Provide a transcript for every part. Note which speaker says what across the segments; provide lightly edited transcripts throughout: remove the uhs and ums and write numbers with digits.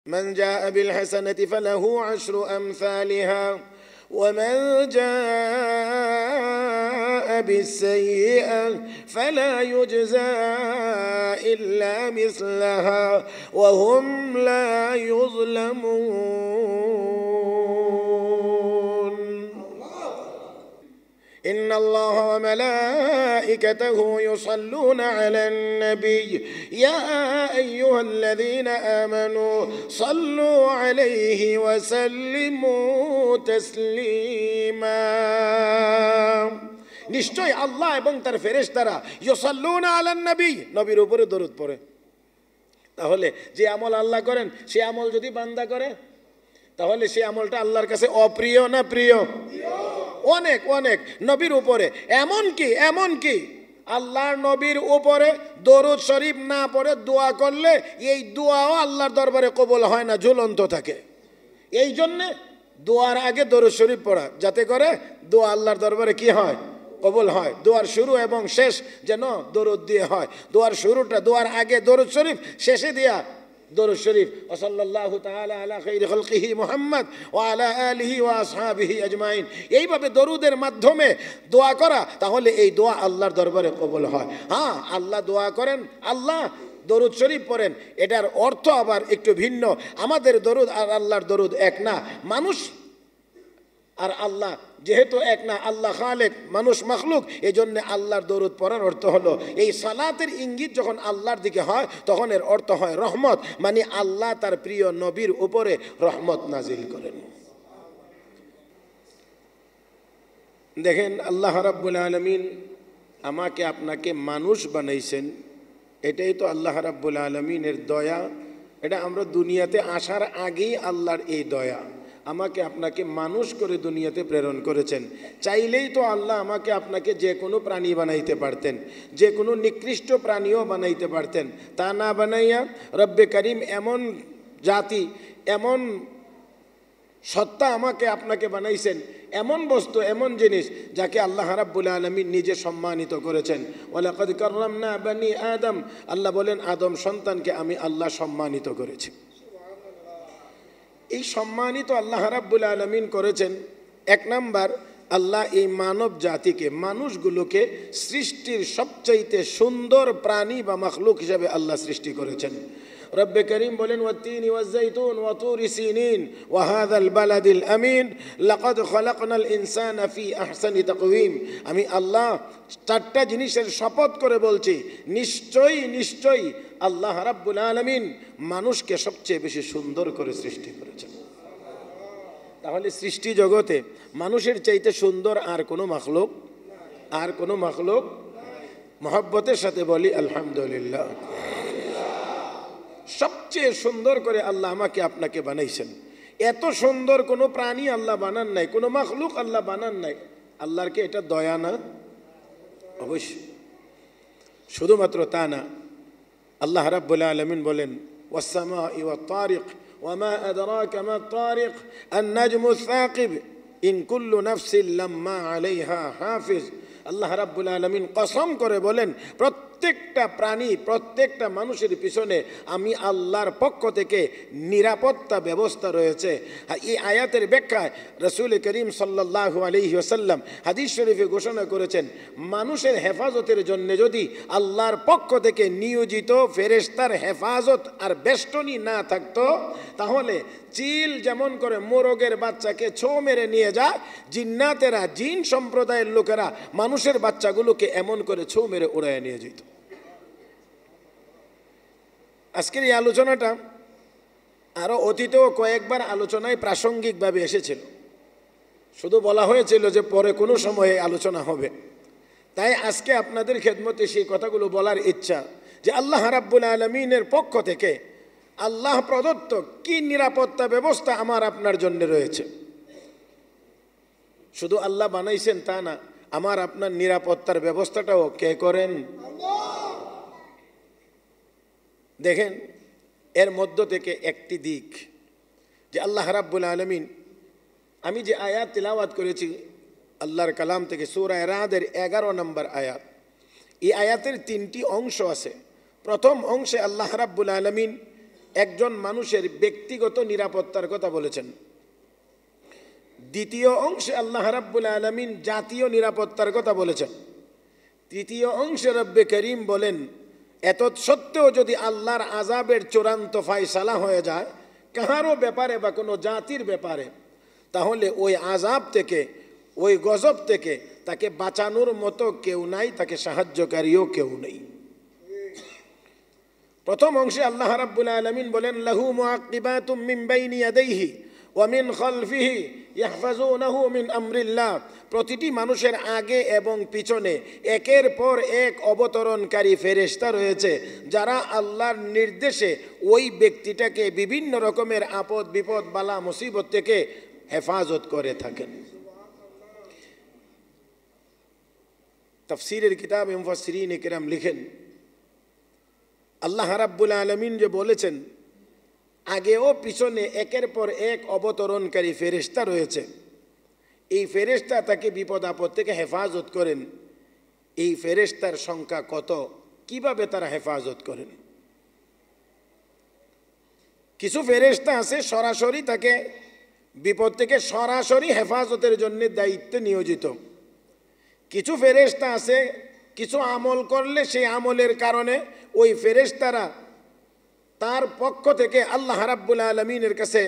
Speaker 1: মান জাআ বিল হাসানাতি ফালাহু আশরু আমসালিহা ওয়া মান জাআ বিস-সাইয়্যিআ ফালা ইউজজা ইল্লা মিসলাহা ওয়া হুম লা ইউযলামুন। إن الله وملائكته يصلون على النبي يا أيها الذين آمنوا صلوا عليه وسلموا تسليما। নিশ্চয় আল্লাহ এবং তার ফেরেশতারা ইউসাল্লুনা আলান নবী, নবীর উপরে দরুদ পড়ে। তাহলে যে আমল আল্লাহ করেন সে আমল যদি বান্দা করে তাহলে সে আমলটা আল্লাহর কাছে অপ্রিয় না প্রিয়? অনেক অনেক। নবীর উপরে এমনকি আল্লাহর নবীর উপরে দরুদ শরীফ না পড়ে দোয়া করলে এই দোয়াও আল্লাহর দরবারে কবুল হয় না, ঝুলন্ত থাকে। এই জন্যে দোয়ার আগে দরুদ শরীফ পড়া, যাতে করে দোয়া আল্লাহর দরবারে কি হয়? কবুল হয়। দোয়ার শুরু এবং শেষ যেন দরুদ দিয়ে হয়। দোয়ার শুরুটা দোয়ার আগে দরুদ শরীফ, শেষে দিয়া দরুদ শরীফ। সাল্লাল্লাহু তাআলা আলা খাইরি খালকিহি মুহাম্মদ ওয়া আলা আলিহি ওয়া আসহাবিহি আজমাইন। এইভাবে দরুদের মাধ্যমে দোয়া করা, তাহলে এই দোয়া আল্লাহর দরবারে কবুল হয়। হ্যাঁ, আল্লাহ দোয়া করেন, আল্লাহ দরুদ শরীফ পড়েন, এটার অর্থ আবার একটু ভিন্ন। আমাদের দরুদ আর আল্লাহর দরুদ এক না। মানুষ আর আল্লাহ যেহেতু এক না, আল্লাহ খালেক, মানুষ মাখলুক, এই জন্য আল্লাহর দরুদ পড়ার অর্থ হলো এই সালাতের ইঙ্গিত যখন আল্লাহর দিকে হয় তখন এর অর্থ হয় রহমত, মানে আল্লাহ তার প্রিয় নবীর উপরে রহমত নাজিল করেন। দেখেন, আল্লাহ রাব্বুল আলামিন আমাকে আপনাকে মানুষ বানাইছেন, এটাই তো আল্লাহ রাব্বুল আলামিনের দয়া। এটা আমরা দুনিয়াতে আসার আগেই আল্লাহর এই দয়া। আমাকে আপনাকে মানুষ করে দুনিয়াতে প্রেরণ করেছেন। চাইলেই তো আল্লাহ আমাকে আপনাকে যে কোনো প্রাণী বানাইতে পারতেন, যে কোনো নিকৃষ্ট প্রাণীও বানাইতে পারতেন। তা না বানাইয়া রব্বে করিম এমন জাতি, এমন সত্তা আমাকে আপনাকে বানাইছেন, এমন বস্তু, এমন জিনিস যাকে আল্লাহ রাব্বুল আলামিন নিজে সম্মানিত করেছেন। ওয়ালাকাদ কাররামনা বানি আদম, আল্লাহ বলেন আদম সন্তানকে আমি আল্লাহ সম্মানিত করেছি। এই সম্মানিত আল্লাহ রাব্বুল আলামিন করেছেন। এক নাম্বার, আল্লাহ এই মানব জাতিকে, মানুষগুলোকে সৃষ্টির সবচাইতে সুন্দর প্রাণী বা মাখলুক হিসাবে আল্লাহ সৃষ্টি করেছেন। রব্বে করিম বলেন ওয়াত্তিনি ওয়াজ্জাইতুন ওয়া তুরি সিনিন ওয়া হাযাল বালাদিল আমিন লাকাদ খালাকনাল ইনসানা ফি আহসানি তাকওয়িম। আমি আল্লাহ চারটা জিনিসের শপথ করে বলছি, নিশ্চয়ই আল্লাহ রাব্বুল আলামিন মানুষকে সবচেয়ে বেশি সুন্দর করে সৃষ্টি করেছেন। তাহলে সৃষ্টি জগতে মানুষের চাইতে সুন্দর আর কোনো মাখলুক? মহব্বতের সাথে বলি আলহামদুলিল্লাহ। সবচেয়ে সুন্দর করে আল্লাহ আমাকে আপনাকে বানাইছেন। এত সুন্দর কোনো প্রাণী আল্লাহ বানান নাই, কোনো মাখলুক আল্লাহ বানান নাই। আল্লাহর কি এটা দয়া না? অবশ্যই। শুধুমাত্র তা না, আল্লাহ রাব্বুল আলামিন বলেন ওয়াস-সামা'i ওয়াত-তারিক ওয়া মা আদরাকা মাত-তারিক আন-নাজমু আস-সাকিব ইন কুল্লু নাফসিন লাম্মা আলাইহা হাফিজ। আল্লাহ রাব্বুল আলামিন কসম করে বলেন প্রত্যেকটা প্রাণী, প্রত্যেকটা মানুষের পিছনে আমি আল্লাহর পক্ষ থেকে নিরাপত্তা ব্যবস্থা রয়েছে। এই আয়াতের ব্যাখ্যায় রাসূল করিম সাল্লাল্লাহু আলাইহি ওয়াসাল্লাম হাদিস শরীফে ঘোষণা করেছেন, মানুষের হেফাজতের জন্য যদি আল্লাহর পক্ষ থেকে নিয়োজিত ফেরেশতার হেফাজত আর বেষ্টনী না থাকতো, তাহলে চিল যেমন করে মোরগের বাচ্চাকে ছো মেরে নিয়ে যায়, জিন্নাতেরা, জিন সম্প্রদায়ের লোকেরা মানুষের বাচ্চাগুলোকে এমন করে ছো মেরে উড়াইয়া নিয়ে যেত। আজকের এই আলোচনাটা আরও অতীতেও কয়েকবার আলোচনায় প্রাসঙ্গিকভাবে এসেছিল। শুধু বলা হয়েছিল যে পরে কোনো সময়ে আলোচনা হবে। তাই আজকে আপনাদের খেদমতে সেই কথাগুলো বলার ইচ্ছা যে আল্লাহ রাব্বুল আলামিনের পক্ষ থেকে আল্লাহ প্রদত্ত কি নিরাপত্তা ব্যবস্থা আমার আপনার জন্য রয়েছে। শুধু আল্লাহ বানাইছেন তা না, আমার আপনার নিরাপত্তার ব্যবস্থাটাও কে করেন? দেখেন, এর মধ্য থেকে একটি দিক যে আল্লাহ রাব্বুল আলামিন, আমি যে আয়াত তিলাওয়াত করেছি আল্লাহর কালাম থেকে সূরা রাদের 11 নম্বর আয়াত, এই আয়াতের 3টি অংশ আছে। প্রথম অংশে আল্লাহ রাব্বুল আলামিন একজন মানুষের ব্যক্তিগত নিরাপত্তার কথা বলেছেন। দ্বিতীয় অংশে আল্লাহ রাব্বুল আলামিন জাতীয় নিরাপত্তার কথা বলেছেন। তৃতীয় অংশে রব্বে করিম বলেন, এত সত্ত্বেও যদি আল্লাহর আযাবের চূড়ান্ত ফয়সালা হয়ে যায় কাহারও ব্যাপারে বা কোনো জাতির ব্যাপারে, তাহলে ওই আযাব থেকে, ওই গজব থেকে তাকে বাঁচানোর মতো কেউ নাই, তাকে সাহায্যকারীও কেউ নেই। প্রথম অংশে আল্লাহ রাব্বুল আলামিন বলেন, লাহু মুআক্কিবাতুম মিন বাইনি ইয়াদাইহি ওয়া মিন খালফিহি ইয়াহফাজুনাহু মিন আমরিল্লাহ। প্রতিটি মানুষের আগে এবং পিছনে একের পর এক অবতরণকারী ফেরেশতা রয়েছে, যারা আল্লাহর নির্দেশে ওই ব্যক্তিটাকে বিভিন্ন রকমের আপদ বিপদ বালা মুসিবত থেকে হেফাজত করে থাকেন। তাফসীরের কিতাবে মুফাসসিরিন কিরাম লিখেন, আল্লাহ রাব্বুল আলামিন যে বলেছেন আগে ও পিছনে একের পর এক অবতরণকারী ফেরেশতা রয়েছে, এই ফেরেশতা তাকে বিপদ আপদ থেকে হেফাজত করেন। এই ফেরেশতার সংখ্যা কত, কিভাবে তারা হেফাজত করেন? কিছু ফেরেশতা আছে সরাসরি তাকে বিপদ থেকে সরাসরি হেফাজতের জন্য দায়িত্বে নিয়োজিত। কিছু ফেরেশতা আছে কিছু আমল করলে সেই আমলের কারণে ওই ফেরেশতারা তার পক্ষ থেকে আল্লাহ রাব্বুল আলামিনের কাছে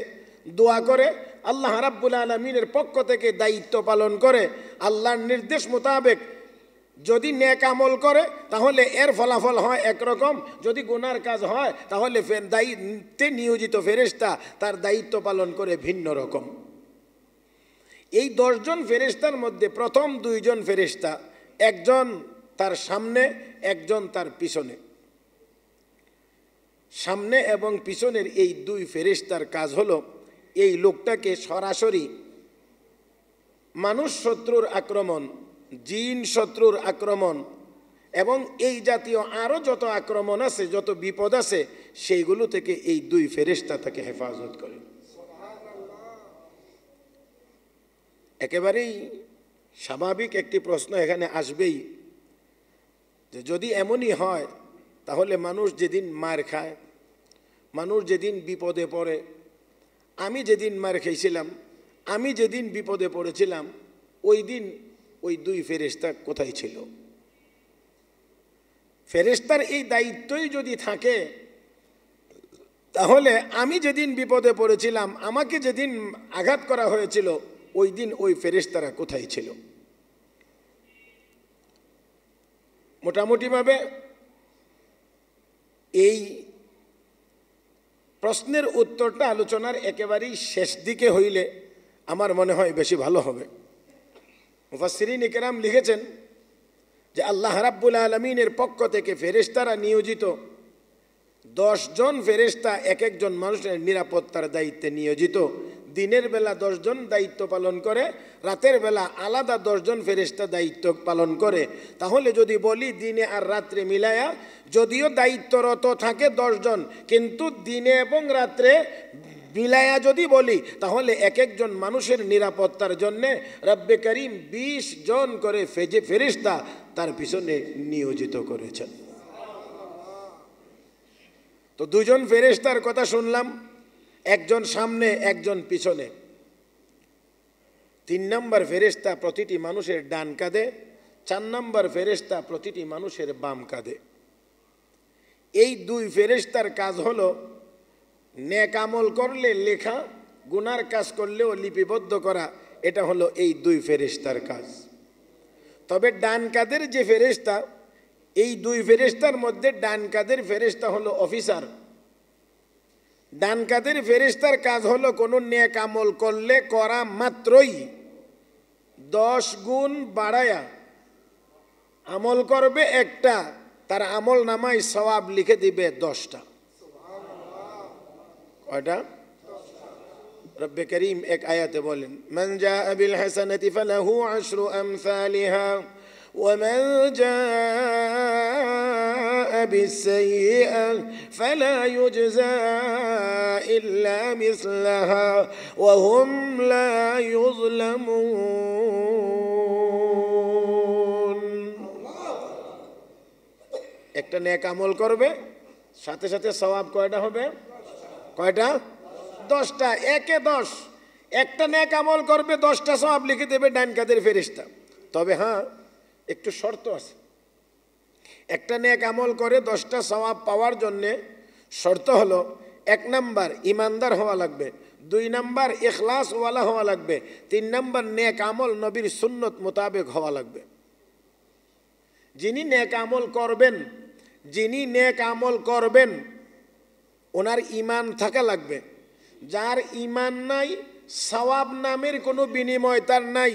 Speaker 1: দোয়া করে, আল্লাহ রাব্বুল আলামিনের পক্ষ থেকে দায়িত্ব পালন করে। আল্লাহর নির্দেশ মোতাবেক যদি নেক আমল করে তাহলে এর ফলাফল হয় একরকম, যদি গুনার কাজ হয় তাহলে দায়িত্বে নিয়োজিত ফেরেশতা তার দায়িত্ব পালন করে ভিন্ন রকম। এই 10 জন ফেরেশতার মধ্যে প্রথম 2 জন ফেরেশতা, একজন তার সামনে, একজন তার পিছনে। সামনে এবং পিছনের এই 2 ফেরেশতার কাজ হলো এই লোকটাকে সরাসরি মানুষ শত্রুর আক্রমণ, জিন শত্রুর আক্রমণ এবং এই জাতীয় আরও যত আক্রমণ আছে, যত বিপদ আছে, সেইগুলো থেকে এই 2 ফেরেশতা তাকে হেফাজত করে। একেবারেই স্বাভাবিক একটি প্রশ্ন এখানে আসবেই যে যদি এমনই হয় তাহলে মানুষ যেদিন মার খায়, মানুষ যেদিন বিপদে পড়ে, আমি যেদিন মার খেয়েছিলাম, আমি যেদিন বিপদে পড়েছিলাম, ওই দিন ওই 2 ফেরেশতা কোথায় ছিল? ফেরেশতার এই দায়িত্বই যদি থাকে তাহলে আমি যেদিন বিপদে পড়েছিলাম, আমাকে যেদিন আঘাত করা হয়েছিল, ওই দিন ওই ফেরেশতারা কোথায় ছিল? মোটামুটিভাবে এই প্রশ্নের উত্তরটা আলোচনার একেবারেই শেষ দিকে হইলে আমার মনে হয় বেশি ভালো হবে। মুফাসসিরিন কিরাম লিখেছেন যে আল্লাহ রাব্বুল আলামিনের পক্ষ থেকে ফেরেশতারা নিয়োজিত 10 জন ফেরেশতা এক একজন মানুষের নিরাপত্তার দায়িত্বে নিয়োজিত। দিনের বেলা 10 জন দায়িত্ব পালন করে, রাতের বেলা আলাদা 10 জন ফেরেশতা দায়িত্ব পালন করে। তাহলে যদি বলি দিনে আর রাত্রে মিলায়া, যদিও দায়িত্বরত থাকে 10 জন, কিন্তু দিনে এবং রাত্রে মিলায়া যদি বলি তাহলে এক একজন মানুষের নিরাপত্তার জন্যে রব্বে করিম 20 জন করে ফেরেশতা তার পিছনে নিয়োজিত করেছেন। তো 2 জন ফেরেশতার কথা শুনলাম, একজন সামনে, একজন পিছনে। 3 নম্বর ফেরেশতা প্রতিটি মানুষের ডান কাঁধে, 4 নম্বর ফেরেশতা প্রতিটি মানুষের বাম কাঁধে। এই 2 ফেরেশতার কাজ হলো নেক আমল করলে লেখা, গুনার কাজ করলেও লিপিবদ্ধ করা। এটা হলো এই 2 ফেরেশতার কাজ। তবে ডান কাঁধের যে ফেরেশতা, এই 2 ফেরেশতার মধ্যে ডান কাঁধের ফেরেশতা হলো অফিসার। ডান কাঁধের ফেরেশতার কাজ হলো কোনো নেক আমল করলে করা মাত্রই 10 গুণ বাড়ায়া আমল করবে একটা, তার আমল নামায় সওয়াব লিখে দিবে 10টা। কয়টা? রব্বে করিম এক আয়াতে বলেন, মান জাআ বিল হাসানাতি ফালাহু 10 আমসালিহা ওয়া মান জাআ বিস-সাইয়্যিআ ফালা ইউজজা ইল্লা মিসলাহা ওয়া হুম লা ইউযলামুন। একটা নেক আমল করবে, সাথে সাথে সওয়াব কয়টা হবে? কয়টা? 10টা। একে 10। একটা নেক আমল করবে 10টা সওয়াব লিখে দেবে ডান কাদের ফেরেশতা। তবে হ্যাঁ, একটু শর্ত আছে। একটা নেক আমল করে 10টা সওয়াব পাওয়ার জন্যে শর্ত হলো, 1 নাম্বার ইমানদার হওয়া লাগবে, 2 নাম্বার ইখলাসওয়ালা হওয়া লাগবে, 3 নাম্বার নেক আমল নবীর সুন্নত মোতাবেক হওয়া লাগবে। যিনি নেক আমল করবেন ওনার ঈমান থাকা লাগবে। যার ঈমান নাই, সওয়াব নামের কোনো বিনিময় তার নাই।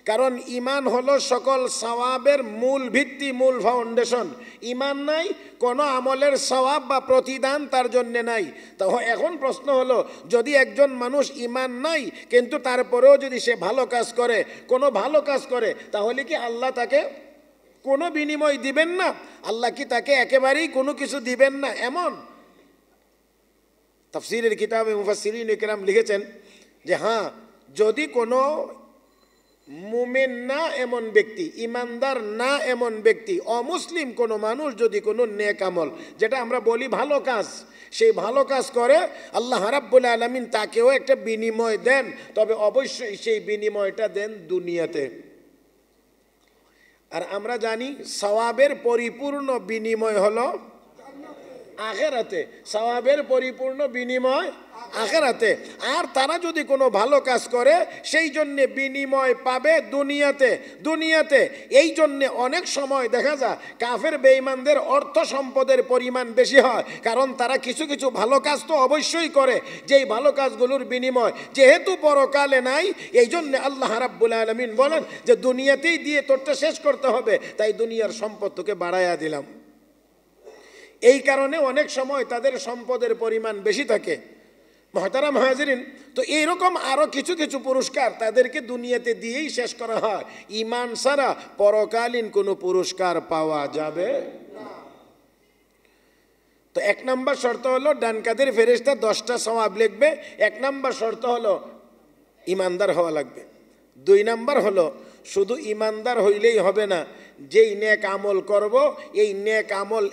Speaker 1: কারণ ঈমান হলো সকল সওয়াবের মূল ভিত্তি, মূল ফাউন্ডেশন। ঈমান নাই, কোনো আমলের সওয়াব বা প্রতিদান তার জন্য নাই। তো এখন প্রশ্ন হলো, যদি একজন মানুষ ঈমান নাই কিন্তু তারপরেও যদি সে ভালো কাজ করে, কোনো ভালো কাজ করে, তাহলে কি আল্লাহ তাকে কোনো বিনিময় দিবেন না? আল্লাহ কি তাকে একেবারেই কোনো কিছু দিবেন না এমন? তাফসীরের কিতাবে মুফাসসিরিন ইকরাম লিখেছেন যে হ্যাঁ, যদি কোনো মুমিন না এমন ব্যক্তি, ইমানদার না এমন ব্যক্তি, অমুসলিম কোনো মানুষ যদি কোনো নেক আমল, যেটা আমরা বলি ভালো কাজ, সেই ভালো কাজ করে, আল্লাহ রাব্বুল আলামিন তাকেও একটা বিনিময় দেন। তবে অবশ্যই সেই বিনিময়টা দেন দুনিয়াতে। আর আমরা জানি সওয়াবের পরিপূর্ণ বিনিময় হলো আখিরাতে। সওয়াবের পরিপূর্ণ বিনিময় আখিরাতে। আর তারা যদি কোনো ভালো কাজ করে সেই জন্যে বিনিময় পাবে দুনিয়াতে। এই জন্যে অনেক সময় দেখা যায় কাফের বেঈমানদের অর্থ সম্পদের পরিমাণ বেশি হয়, কারণ তারা কিছু কিছু ভালো কাজ তো অবশ্যই করে, যেই ভালো কাজগুলোর বিনিময় যেহেতু পরকালে নাই, এই জন্যে আল্লাহ রাব্বুল আলামিন বলেন যে দুনিয়াতেই দিয়ে তোরটা শেষ করতে হবে, তাই দুনিয়ার সম্পদ তোকে বাড়াইয়া দিলাম। এই কারণে অনেক সময় তাদের সম্পদের পরিমাণ বেশি থাকে। মুহতারাম হাজিরিন, তো এইরকম আরো কিছু কিছু পুরস্কার তাদেরকে দুনিয়াতে দিয়েই শেষ করা হয়। ঈমান ছাড়া পরকালীন কোনো পুরস্কার পাওয়া যাবে না। তো 1 নাম্বার শর্ত হলো ডান কাদের ফেরেশতা 10টা সওয়াব লিখবে। 1 নাম্বার শর্ত হলো ঈমানদার হওয়া লাগবে। 2 নাম্বার হলো শুধু ঈমানদার হইলেই হবে না, যেই নেক আমল করব এই নেক আমল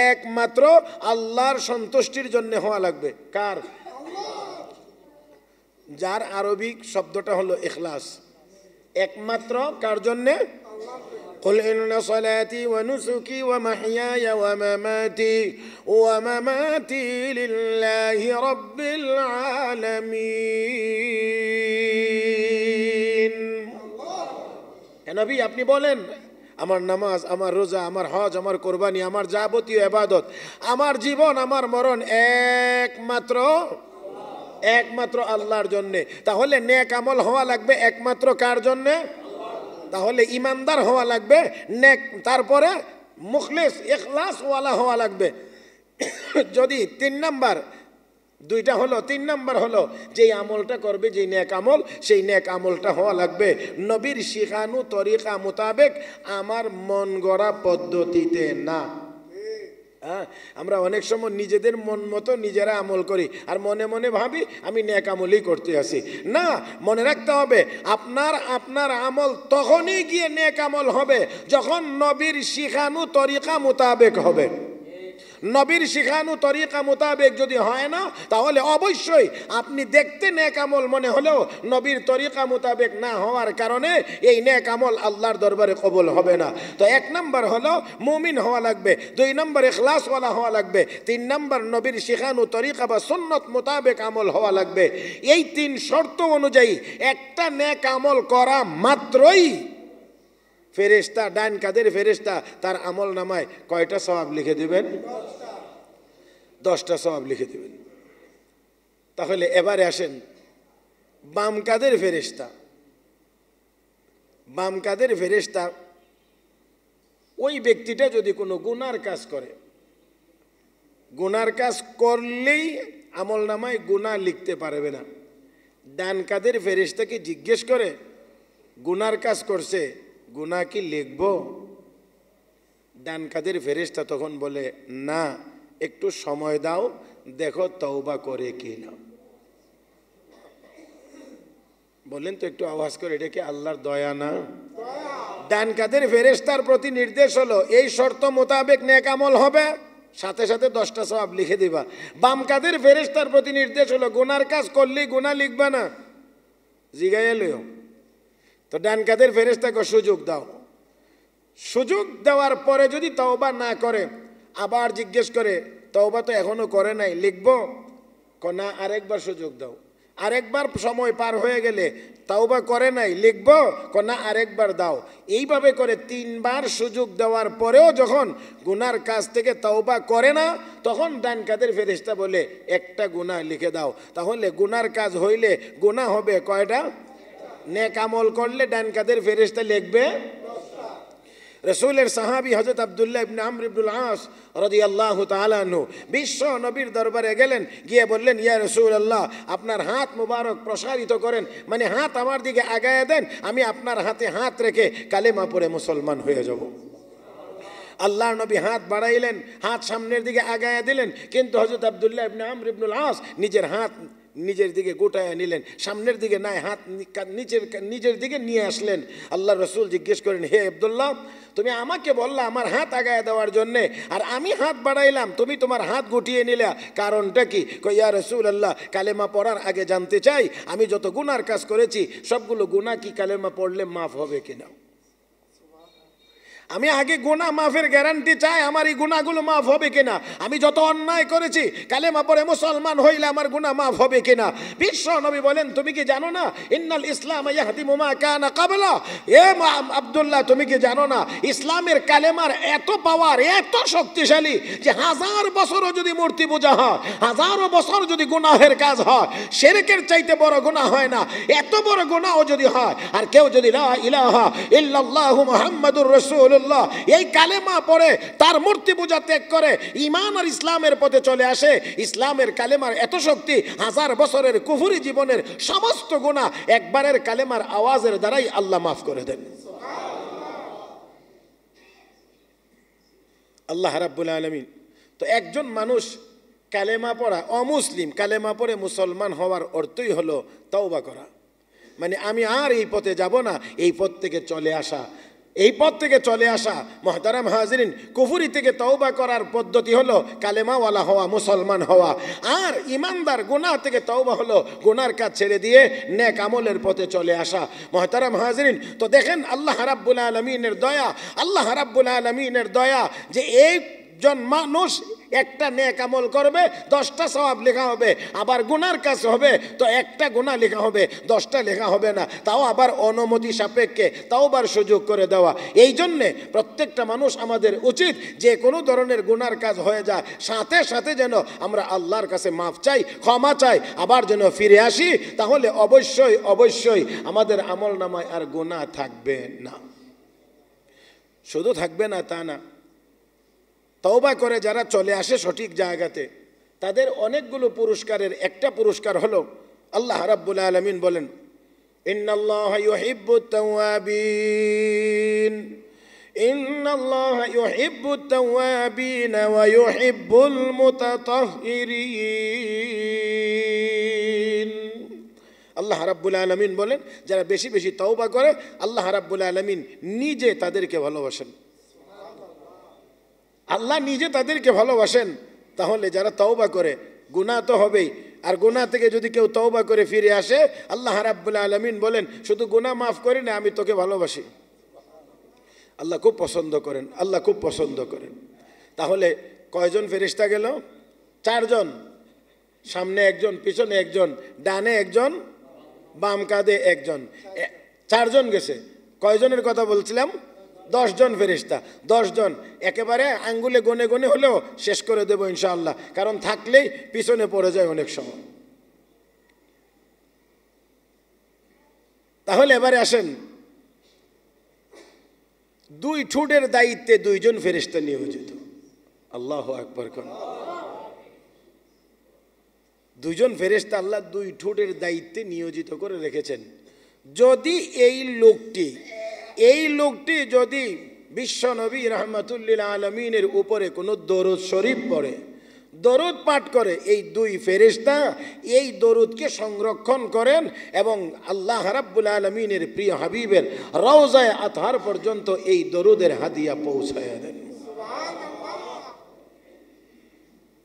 Speaker 1: একমাত্র আল্লাহর সন্তুষ্টির জন্য হওয়া লাগবে। কার? যার আরবিক শব্দটা হলো ইখলাস। একমাত্র কার জন্যে? قل إن صلاتي ونسكي ومحياي ومماتي لله رب العالمين। নবী আপনি বলেন, আমার নামাজ, আমার রোজা, আমার হজ, আমার কোরবানি, আমার যাবতীয় ইবাদত, আমার জীবন, আমার মরণ একমাত্র আল্লাহর জন্যে। তাহলে নেক আমল হওয়া লাগবে একমাত্র কার জন্যে? তাহলে ইমানদার হওয়া লাগবে, নেক, তারপরে মুখলিস ইখলাসওয়ালা হওয়া লাগবে। যদি 3 নাম্বার, 2টা হলো, 3 নাম্বার হলো যেই আমলটা করবে, যেই নেক আমল, সেই নেক আমলটা হওয়া লাগবে নবীর শিখানো তরিকা মোতাবেক, আমার মন গড়া পদ্ধতিতে না। আমরা অনেক সময় নিজেদের মন মতো নিজেরা আমল করি আর মনে মনে ভাবি আমি নেক আমলই করতে আসি। না, মনে রাখতে হবে আপনার আমল তখনই গিয়ে নেক আমল হবে যখন নবীর শিখানো তরিকা মোতাবেক হবে। নবীর শিখানো তরিকা মোতাবেক যদি হয় না, তাহলে অবশ্যই আপনি দেখতে নেক আমল মনে হলেও নবীর তরিকা মোতাবেক না হওয়ার কারণে এই নেক আমল আল্লাহর দরবারে কবুল হবে না। তো 1 নাম্বার হলো মুমিন হওয়া লাগবে, 2 নাম্বার ইখলাসওয়ালা হওয়া লাগবে, 3 নাম্বার নবীর শিখানো তরিকা বা সুন্নত মোতাবেক আমল হওয়া লাগবে। এই 3 শর্ত অনুযায়ী একটা নেক আমল করা মাত্রই ফেরেশতা, ডান কাদের ফেরেশতা তার আমল নামায় কয়টা সওয়াব লিখে দিবেন? 10টা সওয়াব লিখে দিবেন। তাহলে এবারে আসেন বাম কাদের ফেরেশতা। বাম কাদের ফেরেশতা ওই ব্যক্তিটা যদি কোনো গুনার কাজ করে, গুনার কাজ করলেই আমল নামায় গুনাহ লিখতে পারবে না। ডান কাদের ফেরেশতাকে জিজ্ঞেস করে, গুনার কাজ করছে, গুনাহ কি লিখব? ডান কাদের ফেরেশতা তখন বলে, না, একটু সময় দাও, দেখো তওবা করে কি না। বলেন তো একটু আওয়াজ করে, এটা কি আল্লাহর দয়া না? ডান কাদের ফেরেশতার প্রতি নির্দেশ হলো এই শর্ত মোতাবেক নেক আমল হবে, সাথে সাথে 10টা সওয়াব লিখে দিবা। বাম কাদের ফেরেশতার প্রতি নির্দেশ হলো গুনার কাজ করলেই গুনাহ লিখবা না, জিগাইয়া লইও। তো ডান কাদের ফেরেশতাকে সুযোগ দাও। সুযোগ দেওয়ার পরে যদি তওবা না করে, আবার জিজ্ঞেস করে তওবা তো এখনো করে নাই, লিখবো? না, আরেকবার সুযোগ দাও। আরেকবার সময় পার হয়ে গেলে তওবা করে নাই, লিখবো? না, আরেকবার দাও। এইভাবে করে 3বার সুযোগ দেওয়ার পরেও যখন গুনার কাজ থেকে তওবা করে না, তখন ডান কাদের ফেরেশতা বলে একটা গুনাহ লিখে দাও। তাহলে গুনার কাজ হইলে গুনাহ হবে কয়টা? নেক আমল করলে ডান কাদের ফেরেশতা লিখবে। রাসূলের সাহাবী হযরত আব্দুল্লাহ ইবনে আমর ইবনুল আস রাদিয়াল্লাহু তাআলা আনহু বিশ্ব নবীর দরবারে গেলেন, গিয়ে বললেন, ইয়া রাসূলুল্লাহ, আপনার হাত মুবারক প্রসারিত করেন, মানে হাত আমার দিকে আগায় দেন, আমি আপনার হাতে হাত রেখে কালেমা পড়ে মুসলমান হয়ে যাব। আল্লাহর নবী হাত বাড়াইলেন, হাত সামনের দিকে আগায় দিলেন, কিন্তু হযরত আব্দুল্লাহ ইবনে আমর ইবনুল আস নিজের হাত নিজের দিকে গোটায় নিলেন, সামনের দিকে নাই, হাত নিজের দিকে নিয়ে আসলেন। আল্লাহ রসুল জিজ্ঞেস করেন, হে আব্দুল্লাহ, তুমি আমাকে বললা আমার হাত আগায় দেওয়ার জন্যে, আর আমি হাত বাড়াইলাম, তুমি তোমার হাত গুটিয়ে নিলে, কারণটা কি? ইয়া রাসূলুল্লাহ, কালেমা পড়ার আগে জানতে চাই আমি যত গুনার কাজ করেছি সবগুলো গুনাহ কি কালেমা পড়লে মাফ হবে কিনা। আমি আগে গুনাহ মাফের গ্যারান্টি চাই, আমার এই গুনাহগুলো মাফ হবে কিনা। আমি যত অন্যায় করেছি কালেমা পড়ে মুসলমান হইলে আমার গুনাহ মাফ হবে কিনা। বিশ্ব নবী বলেন, তুমি কি জানো না ইন্নাল ইসলাম ইয়াহদিমু মা কানা ক্বাবলা? এ আব্দুল্লাহ, তুমি কি জানো না ইসলামের কালেমার এত পাওয়ার, এত শক্তিশালী যে 1000 বছরও যদি মূর্তি পূজা হয়, 1000 বছর যদি গুনাহের কাজ হয়, শিরকের চাইতে বড় গুনাহ হয় না, এত বড় গুনাহও যদি হয়, আর কেউ যদি লা ইলাহা ইল্লাল্লাহু মুহাম্মাদুর রাসূলুল্লাহ এই কালেমা পড়ে তার মূর্তি পূজা ত্যাগ করে ঈমান আর ইসলামের পথে চলে আসে, ইসলামের কালেমার এত শক্তি 1000 বছরের কুফরি জীবনের সমস্ত গুনাহ একবারের কালেমার আওয়াজের দ্বারাই আল্লাহ মাফ করে দেন। আল্লাহ রাব্বুল আলামিন। তো একজন মানুষ কালেমা পড়া, অমুসলিম কালেমা পড়ে মুসলমান হওয়ার অর্থই হলো তওবা করা, মানে আমি আর এই পথে যাব না, এই পথ থেকে চলে আসা। এই পথ থেকে চলে আসা মুহতারাম হাজিরিন, কুফরি থেকে তওবা করার পদ্ধতি হলো কালেমাওয়ালা হওয়া, মুসলমান হওয়া। আর ইমানদার গুনাহ থেকে তওবা হলো গুনার কাজ ছেড়ে দিয়ে নেক আমলের পথে চলে আসা। মুহতারাম হাজিরিন, তো দেখেন আল্লাহ রাব্বুল আলামিনের দয়া, আল্লাহ রাব্বুল আলামিনের দয়া যে একজন মানুষ একটা নেক আমল করবে 10টা সওয়াব লেখা হবে, আবার গুনার কাজ হবে তো একটা গুনাহ লেখা হবে, 10টা লেখা হবে না, তাও আবার অনুমতি সাপেক্ষে তওবার সুযোগ করে দেওয়া। এই জন্যে প্রত্যেকটা মানুষ আমাদের উচিত যে কোনো ধরনের গুনার কাজ হয়ে যায় সাথে সাথে যেন আমরা আল্লাহর কাছে মাফ চাই, ক্ষমা চাই, আবার যেন ফিরে আসি, তাহলে অবশ্যই অবশ্যই আমাদের আমল নামায় আর গুনাহ থাকবে না। শুধু থাকবে না তা না, তওবা করে যারা চলে আসে সঠিক জায়গাতে তাদের অনেকগুলো পুরস্কারের একটা পুরস্কার হলো আল্লাহ রাব্বুল আলামিন বলেন, ইন্নাল্লাহা ইউহিব্বুত তাওয়াবিন, ইন্নাল্লাহা ইউহিব্বুত তাওয়াবিন ওয়া ইউহিব্বুল মুতাতাহহিরিন। আল্লাহ রাব্বুল আলামিন বলেন, যারা বেশি বেশি তওবা করে আল্লাহ রাব্বুল আলামিন নিজে তাদেরকে ভালোবাসেন, আল্লাহ নিজে তাদেরকে ভালোবাসেন। তাহলে যারা তওবা করে, গুনাহ তো হবেই, আর গুনাহ থেকে যদি কেউ তওবা করে ফিরে আসে আল্লাহ রাব্বুল আলামিন বলেন, শুধু গুনাহ মাফ করি না, আমি তোকে ভালোবাসি। আল্লাহ খুব পছন্দ করেন, আল্লাহ খুব পছন্দ করেন। তাহলে কয়জন ফেরেশতা গেল? 4 জন, সামনে একজন, পিছনে একজন, ডানে একজন, বাম কাঁধে একজন, 4 জন গেছে। কয়জনের কথা বলছিলাম? 10 জন ফেরেশতা। 10 জন একেবারে আঙ্গুলে গনে গনে হলেও শেষ করে দেব ইনশাআল্লাহ, কারণ থাকলেই পিছনে পড়ে যায় অনেক সময়। তাহলে এবারে আসেন, 2 ঠোঁটের দায়িত্বে 2 জন ফেরেশতা নিয়োজিত। আল্লাহু আকবার। 2 জন ফেরেশতা আল্লাহ 2 ঠোঁটের দায়িত্বে নিয়োজিত করে রেখেছেন। যদি এই লোকটি যদি বিশ্ব নবী রাহমাতুল্লিল আলামিনের উপরে কোনো দরুদ শরীফ পড়ে, দরুদ পাঠ করে, এই 2 ফেরেশতা এই দরুদকে সংরক্ষণ করেন এবং আল্লাহ রাব্বুল আলামিনের প্রিয় হাবিবের রওজায়ে আতহার পর্যন্ত এই দরুদের হাদিয়া পৌঁছায় দেন।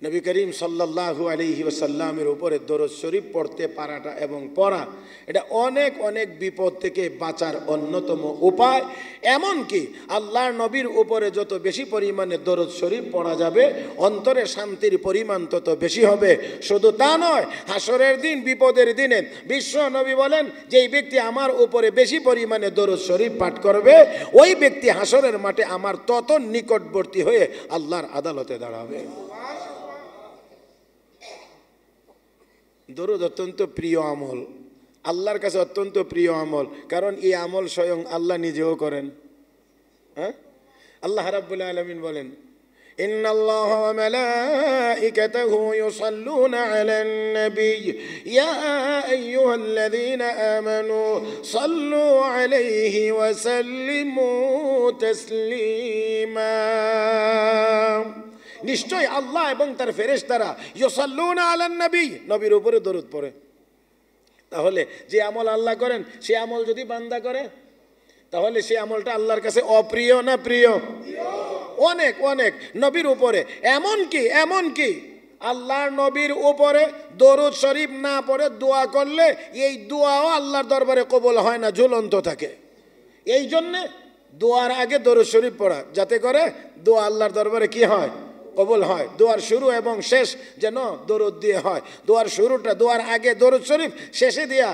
Speaker 1: নবী করিম সাল্লাল্লাহু আলাইহি ওয়াসাল্লামের উপরে দরুদ শরীফ পড়তে পারাটা এবং পড়া এটা অনেক অনেক বিপদ থেকে বাঁচার অন্যতম উপায়। এমনকি আল্লাহর নবীর উপরে যত বেশি পরিমাণে দরুদ শরীফ পড়া যাবে অন্তরে শান্তির পরিমাণ তত বেশি হবে। শুধু তা নয়, হাসরের দিন বিপদের দিনে বিশ্ব নবী বলেন, যেই ব্যক্তি আমার উপরে বেশি পরিমাণে দরুদ শরীফ পাঠ করবে ওই ব্যক্তি হাসরের মাঠে আমার তত নিকটবর্তী হয়ে আল্লাহর আদালতে দাঁড়াবে। দরুদ অত্যন্ত প্রিয় আমল, আল্লাহর কাছে অত্যন্ত প্রিয় আমল, কারণ এই আমল স্বয়ং আল্লাহ নিজেও করেন। হ্যাঁ, আল্লাহ রাব্বুল আলামিন বলেন, ইন্নাল্লাহা ওয়া মালাইকাতাহু ইউসাল্লুনা আলান নবী ইয়া আইয়ুহাল্লাযীনা আমানু সাল্লু আলাইহি ওয়া সাল্লিমু তাসলিমা। নিশ্চয় আল্লাহ এবং তার ফেরেশতারা ইউসাল্লুনা আলান নবী, নবীর উপরে দরুদ পড়ে। তাহলে যে আমল আল্লাহ করেন সে আমল যদি বান্দা করে তাহলে সে আমলটা আল্লাহর কাছে অপ্রিয় না প্রিয়? অনেক অনেক। নবীর উপরে এমনকি আল্লাহর নবীর উপরে দরুদ শরীফ না পড়ে দোয়া করলে এই দোয়াও আল্লাহর দরবারে কবুল হয় না, ঝুলন্ত থাকে। এই জন্যে দোয়ার আগে দরুদ শরীফ পড়া, যাতে করে দোয়া আল্লাহর দরবারে কি হয়? কবুল হয়। দোয়ার শুরু এবং শেষ যেন দরুদ দিয়ে হয়। দোয়ার শুরুটা দোয়ার আগে দরুদ শরীফ, শেষে দিয়া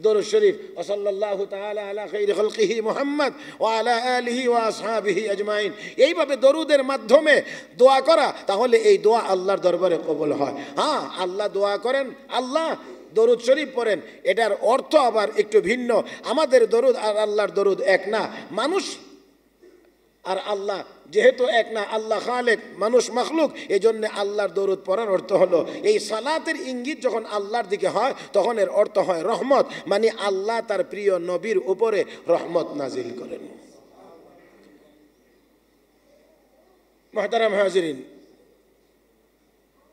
Speaker 1: দরুদ শরীফ। সাল্লাল্লাহু তাআলা আলা খাইরি খালকিহি মুহাম্মদ ওয়া আলা আলিহি ওয়া আসহাবিহি আজমাইন। এইভাবে দরুদের মাধ্যমে দোয়া করা, তাহলে এই দোয়া আল্লাহর দরবারে কবুল হয়। হ্যাঁ, আল্লাহ দোয়া করেন, আল্লাহ দরুদ শরীফ পড়েন, এটার অর্থ আবার একটু ভিন্ন। আমাদের দরুদ আর আল্লাহর দরুদ এক না। মানুষ আর আল্লাহ যেহেতু এক না, আল্লাহ খালেক, মানুষ মাখলুক, এই জন্য আল্লাহর দরুদ পড়ার অর্থ হলো এই সালাতের ইঙ্গিত যখন আল্লাহর দিকে হয় তখন এর অর্থ হয় রহমত, মানে আল্লাহ তার প্রিয় নবীর উপরে রহমত নাজিল করেন। মুহতারাম হাজিরিন,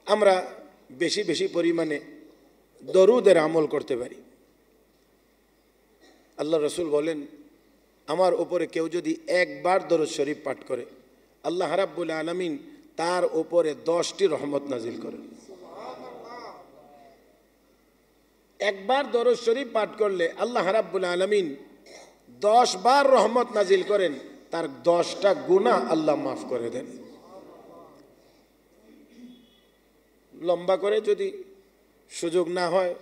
Speaker 1: আমরা বেশি বেশি পরিমাণে দরুদের আমল করতে পারি। আল্লাহ রসুল বলেন, আমার উপরে কেউ যদি একবার দরুদ শরীফ পাঠ করে আল্লাহ রাব্বুল আলামিন তার উপরে 10টি রহমত নাজিল করেন। একবার দরুদ শরীফ পাঠ করলে আল্লাহ রাব্বুল আলামিন 10 বার রহমত নাজিল করেন, তার 10টা গুনাহ আল্লাহ মাফ করে দেন। লম্বা করে যদি সুযোগ না হয়,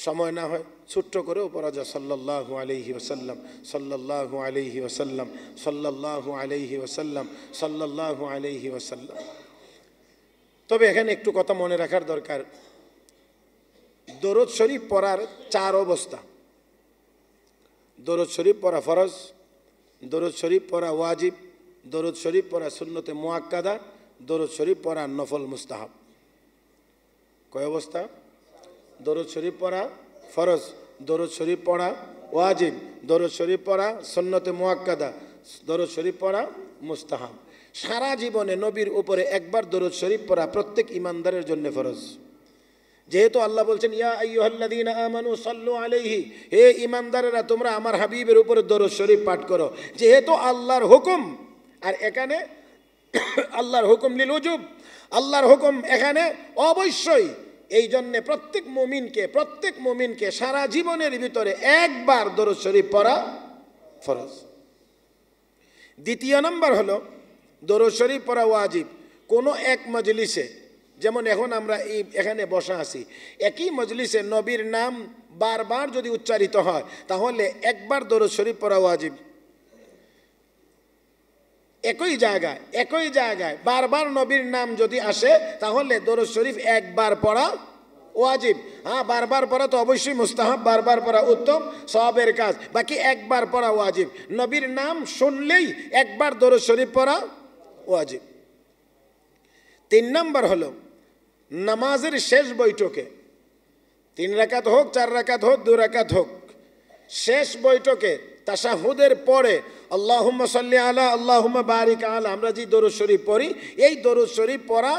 Speaker 1: সময় না হয়, ছোট্ট করেও পড়া যায় সাল্লাল্লাহু আলাইহি ওয়াসাল্লাম, সাল্লাল্লাহু আলাইহি ওয়াসাল্লাম, সাল্লাল্লাহু আলাইহি ওয়াসাল্লাম, সাল্লাল্লাহু আলাইহি ওয়াসাল্লাম। তবে এখানে একটু কথা মনে রাখার দরকার, দরুদ শরীফ পড়ার 4 অবস্থা। দরুদ শরীফ পড়া ফরজ, দরুদ শরীফ পড়া ওয়াজিব, দরুদ শরীফ পড়া সুন্নতে মুআক্কাদা, দরুদ শরীফ পড়া নফল মুস্তাহাব। কয় অবস্থা? দরুদ শরীফ পড়া ফরজ, দরুদ শরীফ পড়া ওয়াজিব, দরুদ শরীফ পড়া সুন্নতে মুআক্কাদা, দরুদ শরীফ পড়া মুস্তাহাব। সারা জীবনে নবীর উপরে একবার দরুদ শরীফ পড়া প্রত্যেক ইমানদারের জন্য ফরজ। যেহেতু আল্লাহ বলছেন, ইয়া আইয়ুহাল্লাযীনা আমানু সাল্লু আলাইহি, হে ইমানদারেরা তোমরা আমার হাবিবের উপরে দরুদ শরীফ পাঠ করো। যেহেতু আল্লাহর হুকুম, আর এখানে আল্লাহর হুকুম লিল উজুব, আল্লাহর হুকুম এখানে অবশ্যই। এই জন্যে প্রত্যেক মুমিনকে সারা জীবনের ভিতরে একবার দরুদ শরীফ পড়া ফরজ। দ্বিতীয় নম্বর হলো দরুদ শরীফ পড়া ওয়াজিব। কোনো এক মজলিসে, যেমন এখন আমরা এখানে বসা আছি, একই মজলিসে নবীর নাম বারবার যদি উচ্চারিত হয় তাহলে একবার দরুদ শরীফ পড়া ওয়াজিব। একই জায়গায় বারবার নবীর নাম যদি আসে তাহলে দরুদ শরীফ একবার পড়া ওয়াজিব। হ্যাঁ, বারবার পড়া তো অবশ্যই মুস্তাহাব, বারবার পড়া উত্তম, সওয়াবের কাজ। বাকি একবার পড়া ওয়াজিব। নবীর নাম শুনলেই একবার দরুদ শরীফ পড়া ওয়াজিব। 3 নম্বর হলো নামাজের শেষ বৈঠকে, 3 রাকাত হোক, 4 রাকাত হোক, 2 রাকাত হোক, শেষ বৈঠকে তাশাহুদের পরে আল্লাহুম্মা সাল্লি আলা আল্লাহুম্মা বারিক আলা আমরা যে দরুদ শরীফ পড়ি, এই দরুদ শরীফ পড়া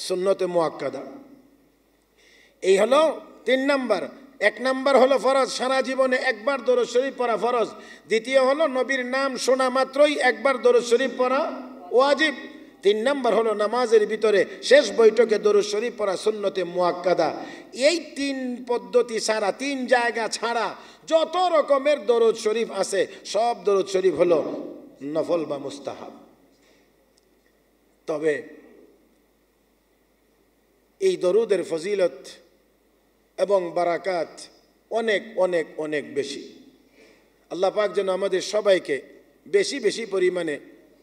Speaker 1: সুন্নতে মুআক্কাদা। এই হলো 3 নম্বর। 1 নম্বর হলো ফরজ, সারা জীবনে একবার দরুদ শরীফ পড়া ফরজ। দ্বিতীয় হলো নবীর নাম শোনা মাত্রই একবার দরুদ শরীফ পড়া ওয়াজিব। তিন নম্বর হলো নামাজের ভিতরে শেষ বৈঠকে দরুদ শরীফ পড়া সুন্নতে মুআক্কাদা। এই তিন পদ্ধতি ছাড়া, তিন জায়গা ছাড়া যত রকমের দরুদ শরীফ আছে সব দরুদ শরীফ হলো নফল বা মুস্তাহাব। তবে এই দরুদের ফজিলত এবং বারাকাত অনেক অনেক অনেক বেশি। আল্লাহ পাক যেন আমাদের সবাইকে বেশি বেশি পরিমাণে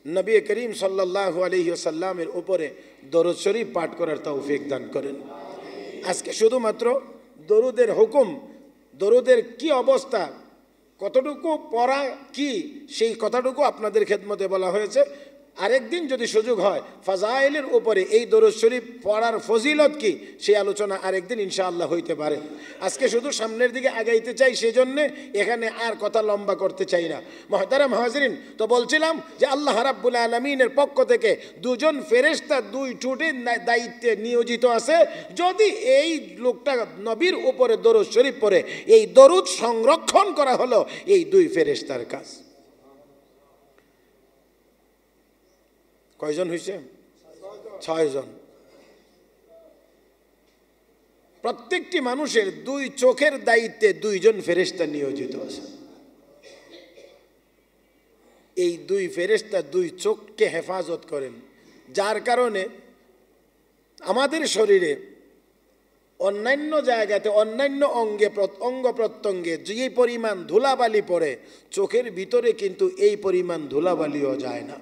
Speaker 1: নবী করিম সাল্লাল্লাহু আলাইহি ওয়াসাল্লামের উপরে দরুদ শরীফ পাঠ করার তৌফিক দান করেন। আজকে শুধুমাত্র দরুদের হুকুম, দরুদের কি অবস্থা, কতটুকু পড়া কি, সেই কথাটুকু আপনাদের খেদমতে বলা হয়েছে। আরেকদিন যদি সুযোগ হয় ফাজাইলের উপরে এই দরুদ শরীফ পড়ার ফজিলত কি, সেই আলোচনা আরেকদিন ইনশাআল্লাহ হইতে পারে। আজকে শুধু সামনের দিকে আগাইতে চাই, সেজন্যে এখানে আর কথা লম্বা করতে চাই না। মুহতারাম হাজিরিন, তো বলছিলাম যে আল্লাহ রাব্বুল আলামিনের পক্ষ থেকে দুজন ফেরেশতা দুই টুটের দায়িত্বে নিয়োজিত আছে। যদি এই লোকটা নবীর উপরে দরুদ শরীফ পড়ে, এই দরুদ সংরক্ষণ করা হলো এই দুই ফেরেশতার কাজ। কয়জন হয়েছে? 6 জন। প্রত্যেকটি মানুষের দুই চোখের দায়িত্বে 2 জন ফেরেশতা নিয়োজিত আছে। এই দুই ফেরেশতা 2 চোখকে হেফাজত করেন, যার কারণে আমাদের শরীরে অন্যান্য জায়গাতে, অন্যান্য অঙ্গ প্রত্যঙ্গে যে পরিমাণ ধুলাবালি পড়ে, চোখের ভিতরে কিন্তু এই পরিমাণ ধুলাবালিও যায় না।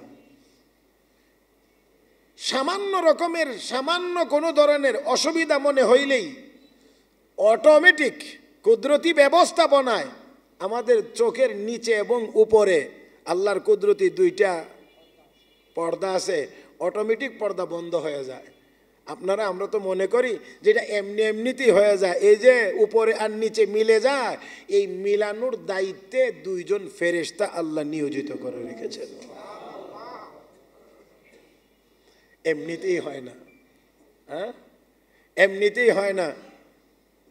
Speaker 1: সামান্য রকমের, সামান্য কোনো ধরনের অসুবিধা মনে হইলেই অটোমেটিক কুদরতি ব্যবস্থাপনায় আমাদের চোখের নিচে এবং উপরে আল্লাহর কুদরতি 2টা পর্দা আছে, অটোমেটিক পর্দা বন্ধ হয়ে যায়। আমরা তো মনে করি যেটা এমনিতেই হয়ে যায়, এই যে উপরে আর নিচে মিলে যায়, এই মিলানোর দায়িত্বে 2 জন ফেরেশতা আল্লাহ নিয়োজিত করে রেখেছেন। এমনিতেই হয় না, হ্যাঁ, এমনিতেই হয় না।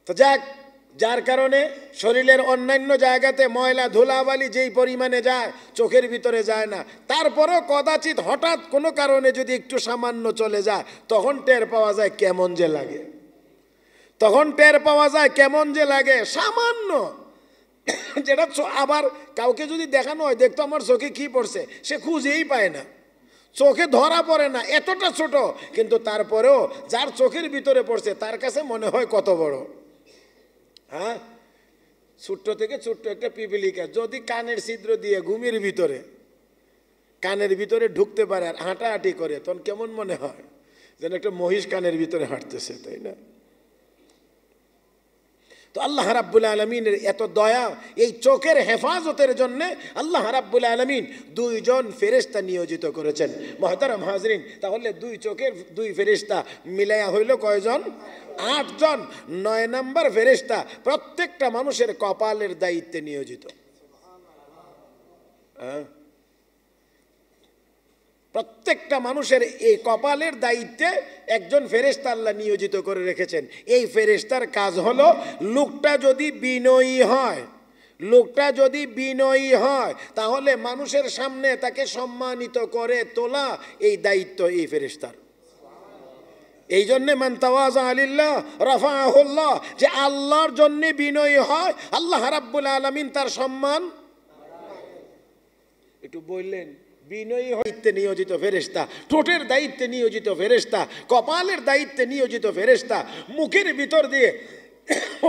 Speaker 1: তো যাক, যার কারণে শরীরের অন্যান্য জায়গাতে ময়লা ধুলাবালি যেই পরিমাণে যায় চোখের ভিতরে যায় না। তারপরেও কদাচিৎ হঠাৎ কোনো কারণে যদি একটু সামান্য চলে যায়, তখন টের পাওয়া যায় কেমন যে লাগে, তখন টের পাওয়া যায় কেমন যে লাগে। সামান্য যেটা আবার কাউকে যদি দেখানো হয়, দেখতো আমার চোখে কি পড়ছে, সে খুঁজেই পায় না, চোখে ধরা পড়ে না, এতটা ছোট, কিন্তু তারপরেও যার চোখের ভিতরে পড়ছে তার কাছে মনে হয় কত বড়। হ্যাঁ, ছোট্ট থেকে ছোট্ট একটা পিপিলিকা যদি কানের ছিদ্র দিয়ে ঘুমের ভিতরে, কানের ভিতরে ঢুকতে পারে আর হাঁটাহাঁটি করে, তখন কেমন মনে হয় যেন একটা মহিষ কানের ভিতরে হাঁটতেছে, তাই না? তো আল্লাহ রাব্বুল আলামিনের এত দয়া, এই চোখের হেফাজতের জন্য আল্লাহ রাব্বুল আলামিন 2 জন ফেরেশতা নিয়োজিত করেছেন। মুহতারাম হাজরিন, তাহলে 2 চোখের 2 ফেরেশতা মিলাইয়া হইল কয়জন? 8 জন। 9 নম্বর ফেরেশতা প্রত্যেকটা মানুষের কপালের দায়িত্বে নিয়োজিত। প্রত্যেকটা মানুষের এই কপালের দায়িত্বে একজন ফেরেশতা আল্লাহ নিয়োজিত করে রেখেছেন। এই ফেরেশতার কাজ হলো, লোকটা যদি বিনয়ী হয়, লোকটা যদি বিনয়ী হয়, তাহলে মানুষের সামনে তাকে সম্মানিত করে তোলা এই দায়িত্ব এই ফেরেশতার। এই জন্যে মান তাওয়াযা লিল্লাহ রাফাআহুল্লাহ, যে আল্লাহর জন্য বিনয়ী হয়, আল্লাহ রাব্বুল আলামিন তার সম্মান। একটু বললেন, বিনয়ী দায়িত্বে নিয়োজিত ফেরেশতা, ঠোঁটের দায়িত্বে নিয়োজিত ফেরেশতা, কপালের দায়িত্বে নিয়োজিত ফেরেশতা, মুখের ভিতর দিয়ে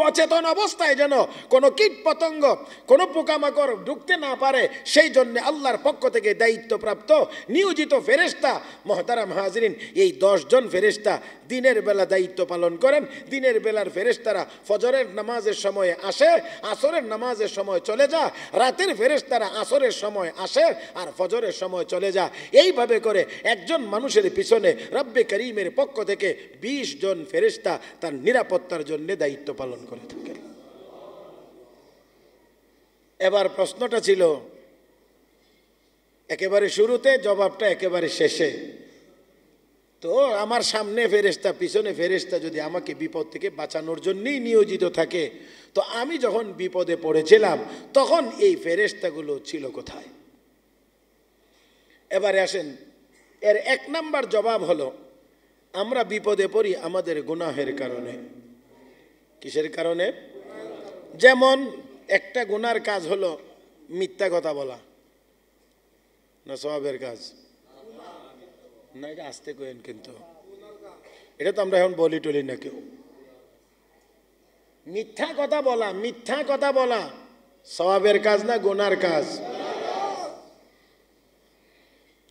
Speaker 1: অচেতন অবস্থায় যেন কোনো কীট পতঙ্গ, কোনো পোকামাকড় ঢুকতে না পারে, সেই জন্য আল্লাহর পক্ষ থেকে দায়িত্বপ্রাপ্ত নিয়োজিত ফেরেশতা। মুহতারাম হাজরিন, এই 10 জন ফেরেশতা দিনের বেলা দায়িত্ব পালন করেন। দিনের বেলার ফেরেশতারা ফজরের নামাজের সময়ে আসে, আসরের নামাজের সময় চলে যায়। রাতের ফেরেশতারা আসরের সময় আসে আর ফজরের সময় চলে যায়। এইভাবে করে একজন মানুষের পিছনে রব্বে করিমের পক্ষ থেকে 20 জন ফেরেশতা তার নিরাপত্তার জন্য দায়িত্ব পালন করে থাকেন। এবার প্রশ্নটা ছিল একেবারে শুরুতে, জবাবটা একেবারে শেষে। তো আমার সামনে ফেরেশতা, পিছনে ফেরেশতা যদি আমাকে বিপদ থেকে বাঁচানোর জন্যই নিয়োজিত থাকে, তো আমি যখন বিপদে পড়েছিলাম তখন এই ফেরেশতাগুলো ছিল কোথায়? এবারে আসেন, এর 1 নাম্বার জবাব হলো আমরা বিপদে পড়ি আমাদের গুনাহের কারণে। কিসের কারণে? যেমন একটা গুনার কাজ হলো মিথ্যা কথা বলা, না সওয়াবের কাজ? না, এটা আস্তে কইেন, কিন্তু এটা তো আমরা এখন বলি টলি না কেউ। মিথ্যা কথা বলা সওয়াবের কাজ না গুনার কাজ?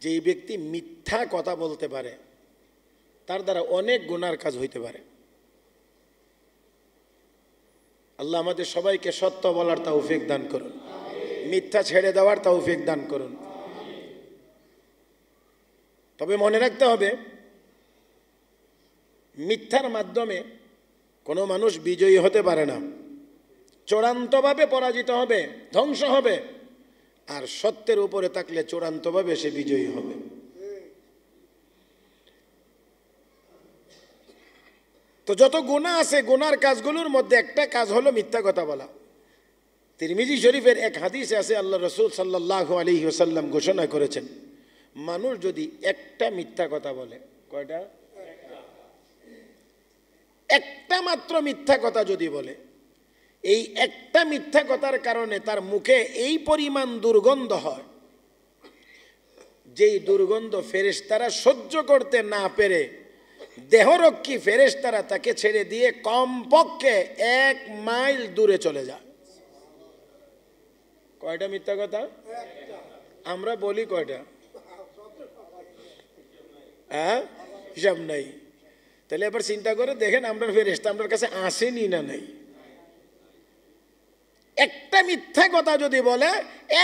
Speaker 1: যেই ব্যক্তি মিথ্যা কথা বলতে পারে তার দ্বারা অনেক গুনার কাজ হইতে পারে। আল্লাহ আমাদের সবাইকে সত্য বলার তৌফিক দান করুন, মিথ্যা ছেড়ে দেওয়ার তৌফিক দান করুন। তবে মনে রাখতে হবে, মিথ্যার মাধ্যমে কোনো মানুষ বিজয়ী হতে পারে না, চূড়ান্তভাবে পরাজিত হবে, ধ্বংস হবে। আর সত্যের উপরে থাকলে চূড়ান্তভাবে সে বিজয়ী হবে। তো যত গুনাহ আছে, গুনার কাজগুলোর মধ্যে একটা কাজ হলো মিথ্যা কথা বলা। তিরমিজি শরীফের এক হাদিসে আছে, আল্লাহ রাসূল সাল্লাল্লাহু আলাইহি ওয়াসাল্লাম ঘোষণা করেছেন, মানুষ যদি একটা মিথ্যা কথা বলে, কয়টা? একটা মাত্র মিথ্যা কথা যদি বলে, এই একটা মিথ্যা কথার কারণে তার মুখে এই পরিমাণ দুর্গন্ধ হয়, যেই দুর্গন্ধ ফেরেশতারা সহ্য করতে না পেরে দেহরক্ষী ফেরেশতারা তাকে ছেড়ে দিয়ে কমপক্ষে 1 মাইল দূরে চলে যায়। কয়টা মিথ্যা কথা? আমরা বলি কয়টা? হ্যাঁ, হিসাব নাই। তাহলে এবার চিন্তা করে দেখেন, আমরা ফেরেশতা আমার কাছে আসেনি না নাই? একটা মিথ্যা কথা যদি বলে,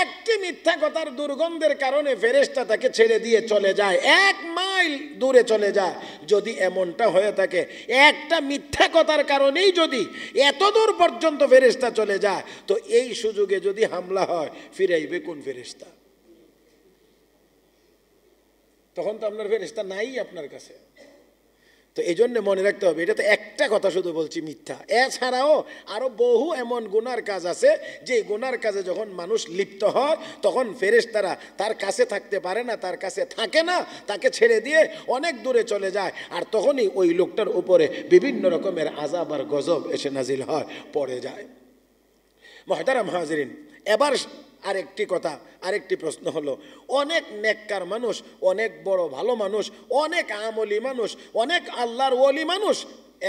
Speaker 1: একটি মিথ্যা কথার দুর্গন্ধের কারণে ফেরেশতা তাকে ছেড়ে দিয়ে চলে যায়, 1 মাইল দূরে চলে যায়। যদি এমনটা হয়ে থাকে, একটা মিথ্যা কথার কারণেই যদি এত দূর পর্যন্ত ফেরেশতা চলে যায়, তো এই সুযোগে যদি হামলা হয়, ফিরাইবে কোন ফেরেশতা? তখন তো আপনার ফেরেশতা নাই আপনার কাছে। তো এই জন্য মনে রাখতে হবে, এটা তো একটা কথা শুধু বলছি মিথ্যা, এছাড়াও আরো বহু এমন গুনার কাজ আছে যে গুনার কাজে যখন মানুষ লিপ্ত হয় তখন ফেরেশতারা তার কাছে থাকতে পারে না, তার কাছে থাকে না, তাকে ছেড়ে দিয়ে অনেক দূরে চলে যায়। আর তখনই ওই লোকটার উপরে বিভিন্ন রকমের আযাব আর গজব এসে নাজিল হয়, পড়ে যায়। মুহতারাম হাজিরিন, এবার আরেকটি কথা, আরেকটি প্রশ্ন হলো, অনেক নেককার মানুষ, অনেক বড় ভালো মানুষ, অনেক আমলি মানুষ, অনেক আল্লাহর ওলি মানুষ,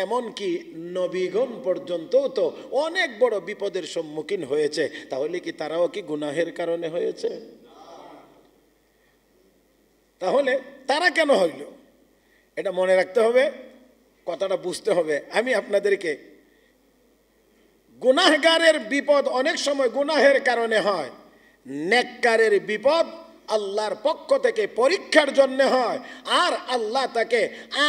Speaker 1: এমনকি নবীগণ পর্যন্ত তো অনেক বড় বিপদের সম্মুখীন হয়েছে, তাহলে কি তারাও কি গুনাহের কারণে হয়েছে? তাহলে তারা কেন হইল? এটা মনে রাখতে হবে, কথাটা বুঝতে হবে। আমি আপনাদেরকে, গুনাহগারের বিপদ অনেক সময় গুনাহের কারণে হয়, নেককারের বিপদ আল্লাহর পক্ষ থেকে পরীক্ষার জন্য হয়, আর আল্লাহ তাকে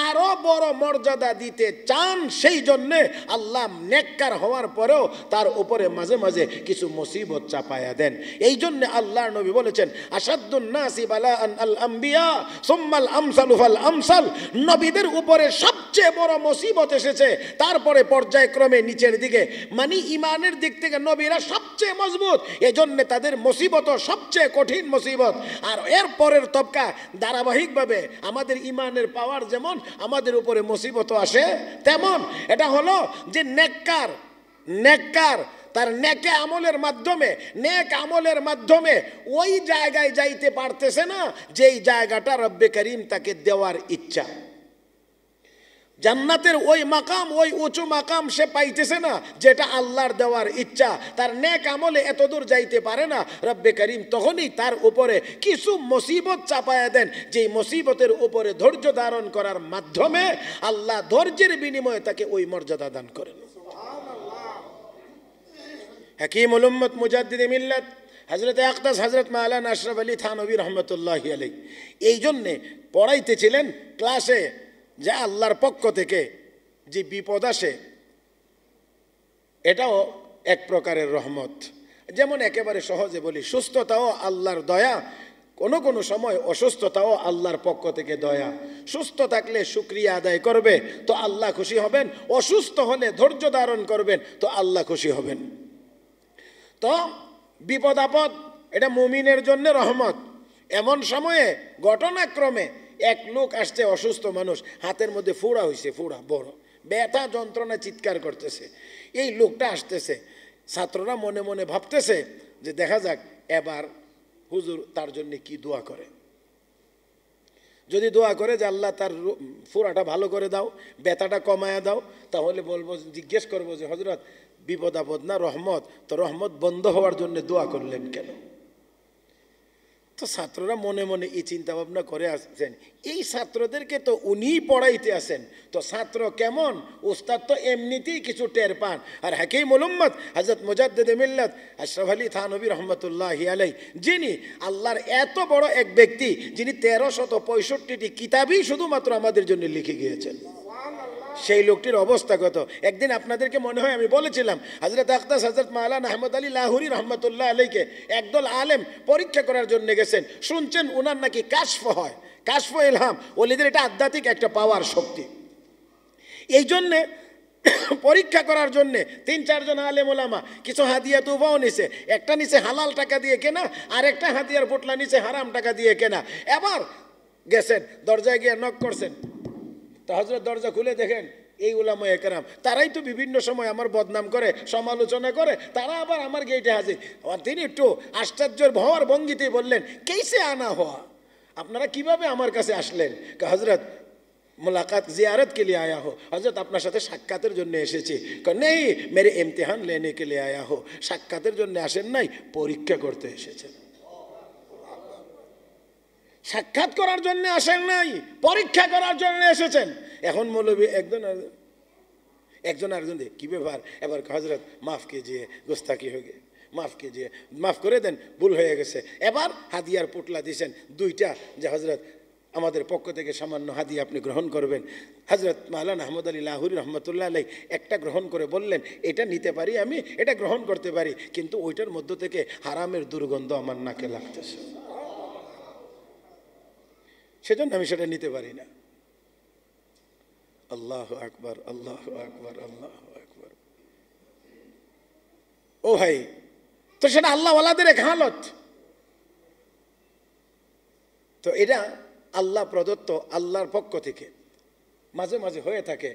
Speaker 1: আরো বড় মর্যাদা দিতে চান, সেই জন্যে আল্লাহ নেককার হওয়ার পরেও তার উপরে মাঝে মাঝে কিছু মুসিবত চাপায়া দেন। এই জন্য আল্লাহর নবী বলেছেন, আসাদুন নাসি বালাআন আল আম্বিয়া সুম্মাল আমসালু ফাল আমসাল। নবীদের উপরে সবচেয়ে বড় মুসিবত এসেছে, তারপরে পর্যায়ক্রমে নিচের দিকে, মানে ইমানের দিক থেকে নবীরা সবচেয়ে মজবুত, এজন্য তাদের মুসিবত সবচেয়ে কঠিন মুসিবত। আর এর পরের তবকা ধারাবাহিকভাবে আমাদের ইমানের পাওয়ার যেমন আমাদের উপরে মুসিবত আসে তেমন। এটা হলো যে নেককার তার নেক আমলের মাধ্যমে ওই জায়গায় যাইতে পারতেছে না যেই জায়গাটা রব্বে করিম তাকে দেওয়ার ইচ্ছা। জান্নাতের ওই মাকাম, ওই উঁচু মাকাম সে পাইতেছে না যেটা আল্লাহর দেওয়ার ইচ্ছা। তার নেক আমলে এত দূর যাইতে পারে না, রব্বে করিম তখনই তার উপরে কিছু মুসিবত চাপায়া দেন, যেই মুসিবতের উপরে ধৈর্য ধারণ করার মাধ্যমে আল্লাহ ধৈর্যের বিনিময়ে তাকে ওই মর্যাদা দান করেন। হাকিমুল উম্মত মুজাদ্দিদে মিল্লাত হযরত আকদাস হযরত মাওলানা আশরাফ আলী থানভী রাহমাতুল্লাহি আলাইহি এই জন্যে পড়াইতেছিলেন ক্লাসে যে আল্লাহর পক্ষ থেকে যে বিপদ আসে এটাও এক প্রকারের রহমত। যেমন একেবারে সহজে বলি, সুস্থতাও আল্লাহর দয়া, কোনো কোনো সময় অসুস্থতাও আল্লাহর পক্ষ থেকে দয়া। সুস্থ থাকলে শুকরিয়া আদায় করবে তো আল্লাহ খুশি হবেন, অসুস্থ হলে ধৈর্য ধারণ করবেন তো আল্লাহ খুশি হবেন। তো বিপদ আপদ এটা মুমিনের জন্য রহমত। এমন সময়ে ঘটনাক্রমে এক লোক আসছে, অসুস্থ মানুষ, হাতের মধ্যে ফোড়া হয়েছে, ফোড়া বড়, ব্যথা যন্ত্রণা চিৎকার করতেছে। এই লোকটা আসতেছে, ছাত্ররা মনে মনে ভাবতেছে যে দেখা যাক এবার হুজুর তার জন্য কি দোয়া করে। যদি দোয়া করে যে আল্লাহ তার ফোড়াটা ভালো করে দাও, ব্যথাটা কমায়া দাও, তাহলে বলবো, জিজ্ঞেস করবো যে হযরত বিপদ আপদ না রহমত, তো রহমত বন্ধ হওয়ার জন্য দোয়া করলেন কেন? তো ছাত্ররা মনে মনে এই চিন্তা ভাবনা করে আসছেন, এই ছাত্রদেরকে তো উনিই পড়াইতে আসেন, তো ছাত্র কেমন, উস্তাদ তো এমনিতেই কিছু টের পান। আর হাকিম উম্মত হযরত মুজাদ্দিদে মিল্লাত আশরাফ আলী থানভী রহমতুল্লাহি আলাইহি, যিনি আল্লাহর এত বড় এক ব্যক্তি, যিনি 1365টি কিতাবই শুধুমাত্র আমাদের জন্য লিখে গিয়েছেন, সেই লোকটির অবস্থা কত। একদিন আপনাদেরকে মনে হয় আমি বলেছিলাম, হযরত আখতাস হযরত মাওলানা আহমদ আলী লাহুরি রহমতুল্লাহ আলাইকে একদল আলেম পরীক্ষা করার জন্য গেছেন, শুনছেন ওনার নাকি কাশফ হয়, কাশফ ইলহাম, ওলিদের এটা আধ্যাত্মিক একটা পাওয়ার শক্তি। এই জন্যে পরীক্ষা করার জন্যে 3-4 জন আলেম ওলামা কিছু হাদিয়া তুফাও নিছে, একটা নিচে হালাল টাকা দিয়ে কেনা, আর একটা হাদিয়ার পোটলা নিচে হারাম টাকা দিয়ে কেনা। এবার গেছেন, দরজায় গিয়ে নক করছেন, তো হযরত দরজা খুলে দেখেন এই উলামা একরাম, তারাই তো বিভিন্ন সময় আমার বদনাম করে, সমালোচনা করে, তারা আবার আমার গেটে হাজির। আর তিনি একটু আশ্চর্যের ভর ভঙ্গিতেই বললেন, কেসে আনা হওয়া, আপনারা কিভাবে আমার কাছে আসলেন? হযরত मुलाकात जियारत के लिए आया हो, हजरत আপনার সাথে সাক্ষাতের জন্য এসেছি। নেই, মেরে ইমতিহান লেনে কে লিয়ে আয়া হো, সাক্ষাতের জন্য আসেন নাই, পরীক্ষা করতে এসেছেন। সাক্ষাৎ করার জন্য আসেন নাই, পরীক্ষা করার জন্য এসেছেন। এখন মৌলবী একজন আরেকজন কি ব্যাপার, এবার হযরত মাফ কিজিয়ে, গুস্তাকি হয়ে গে, মাফ কিজিয়ে, মাফ করে দেন, ভুল হয়ে গেছে। এবার হাদিয়ার পোটলা দিয়েছেন 2টা, যে হযরত আমাদের পক্ষ থেকে সামান্য হাদিয়া আপনি গ্রহণ করবেন। হযরত মাওলানা আহমদ আলী লাহুরি রহমতুল্লাহ আলাইহি একটা গ্রহণ করে বললেন, এটা নিতে পারি আমি, এটা গ্রহণ করতে পারি, কিন্তু ওইটার মধ্য থেকে হারামের দুর্গন্ধ আমার নাকে লাগতেছে, সেজন্য আমি সেটা নিতে পারি না। আল্লাহু আকবার, আল্লাহু আকবার, আল্লাহু আকবার। ও ভাই, তো সেটা আল্লাহওয়ালাদের এক হালত। তো এটা আল্লাহ প্রদত্ত, আল্লাহর পক্ষ থেকে মাঝে মাঝে হয়ে থাকে।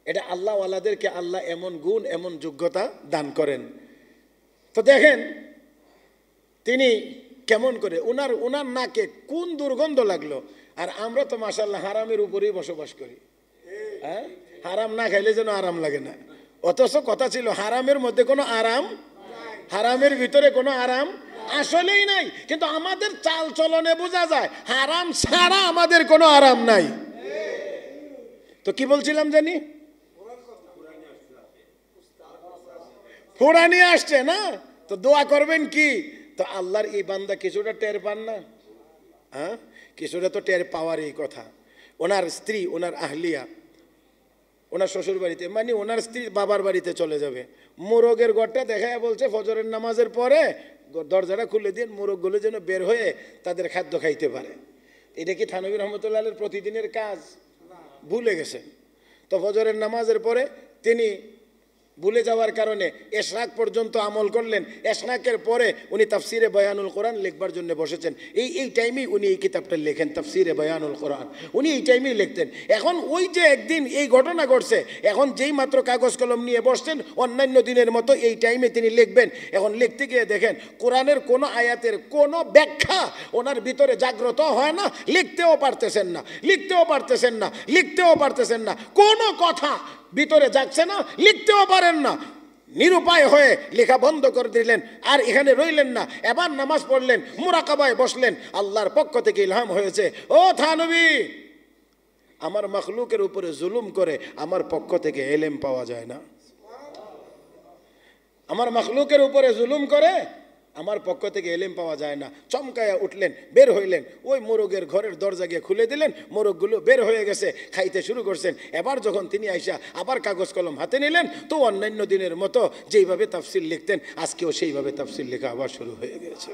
Speaker 1: এটা আল্লাহওয়ালাদেরকে আল্লাহ এমন গুণ, এমন যোগ্যতা দান করেন। তো দেখেন তিনি কেমন করে, ওনার নাকে কোন দুর্গন্ধ লাগলো। আর আমরা তো মাশাআল্লাহ হারামের উপরেই বসবাস করি, হ্যাঁ, হারাম না খাইলে যেন আরাম লাগে না। অথচ কথা ছিল হারামের মধ্যে কোনো আরাম, হারামের ভিতরে কোনো আরাম আসলেই নাই। কিন্তু আমাদের চাল চলনে বোঝা যায় হারাম ছাড়া আমাদের কোনো আরাম নাই। তো কি বলছিলাম জানি, ফোড়া নিয়ে আসছে না, তো দোয়া করবেন কি? তো আল্লাহর এই বান্দা কিছুটা টের পান না, হ্যাঁ, কিছুটা তো টের পাওয়ারই কথা। ওনার স্ত্রী, ওনার আহলিয়া ওনার শ্বশুর বাড়িতে, মানে ওনার স্ত্রী বাবার বাড়িতে চলে যাবে, মোরগের ঘরটা দেখায় বলছে ফজরের নামাজের পরে দরজাটা খুলে দিন, মোরগগুলো যেন বের হয়ে তাদের খাদ্য খাইতে পারে। এটা কি থানভী রহমতুল্লাহ আলাইহির প্রতিদিনের কাজ? ভুলে গেছেন। তো ফজরের নামাজের পরে তিনি ভুলে যাওয়ার কারণে এশরাক পর্যন্ত আমল করলেন। এশরাকের পরে উনি তাফসিরে বয়ানুল কোরআন লিখবার জন্য বসেছেন। এই টাইমেই উনি এই কিতাবটা লেখেন, তাফসিরে বয়ানুল কোরআন, উনি এই টাইমেই লিখতেন। এখন ওই যে একদিন এই ঘটনা ঘটছে, এখন যেই মাত্র কাগজ কলম নিয়ে বসছেন, অন্যান্য দিনের মতো এই টাইমে তিনি লিখবেন। এখন লিখতে গিয়ে দেখেন কোরআনের কোনো আয়াতের কোনো ব্যাখ্যা ওনার ভিতরে জাগ্রত হয় না, লিখতেও পারতেছেন না, লিখতেও পারতেছেন না, লিখতেও পারতেছেন না, কোনো কথা ভিতরে যাচ্ছে না, লিখতেও পারেন না। নিরুপায় হয়ে লেখা বন্ধ করে দিলেন, আর এখানে রইলেন না। এবার নামাজ পড়লেন, মুরাকাবায় বসলেন, আল্লাহর পক্ষ থেকে ইলহাম হয়েছে, ও থানভী, আমার মখলুকের উপরে জুলুম করে আমার পক্ষ থেকে এলেম পাওয়া যায় না। আমার মখলুকের উপরে জুলুম করে আমার পক্ষ থেকে এলেম পাওয়া যায় না। চমকায়া উঠলেন, বের হইলেন, ওই মোরগের ঘরের দরজা গিয়ে খুলে দিলেন, মোরগগুলো বের হয়ে গেছে, খাইতে শুরু করছেন। এবার যখন তিনি আইসা আবার কাগজ কলম হাতে নিলেন, তো অন্যান্য দিনের মতো যেইভাবে তাফসির লিখতেন আজকেও সেইভাবে তাফসির লেখা আবার শুরু হয়ে গেছে।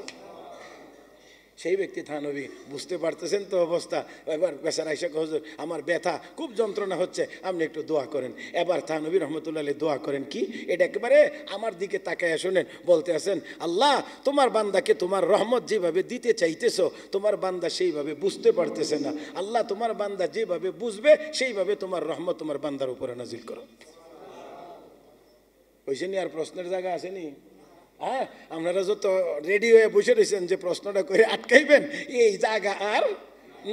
Speaker 1: সেই ব্যক্তি থানবী বুঝতে পারতেছেন তো অবস্থা। এবার বেচারা আইসা হুজুর আমার ব্যথা খুব যন্ত্রণা হচ্ছে, আপনি একটু দোয়া করেন। এবার থানবী রহমতুল্লাহ আলাইহি দোয়া করেন কি, এটা একেবারে আমার দিকে তাকায় শুনেন, বলতে আছেন আল্লাহ তোমার বান্দাকে তোমার রহমত যেভাবে দিতে চাইতেছো তোমার বান্দা সেইভাবে বুঝতে পারতেছে না। আল্লাহ তোমার বান্দা যেভাবে বুঝবে সেইভাবে তোমার রহমত তোমার বান্দার উপরে নাজিল করো। ওইসে নি আর প্রশ্নের জায়গা আসেনি? হ্যাঁ, আপনারা যত রেডি হয়ে বসে রয়েছেন যে প্রশ্নটা করে আটকাইবেন, এই জায়গা আর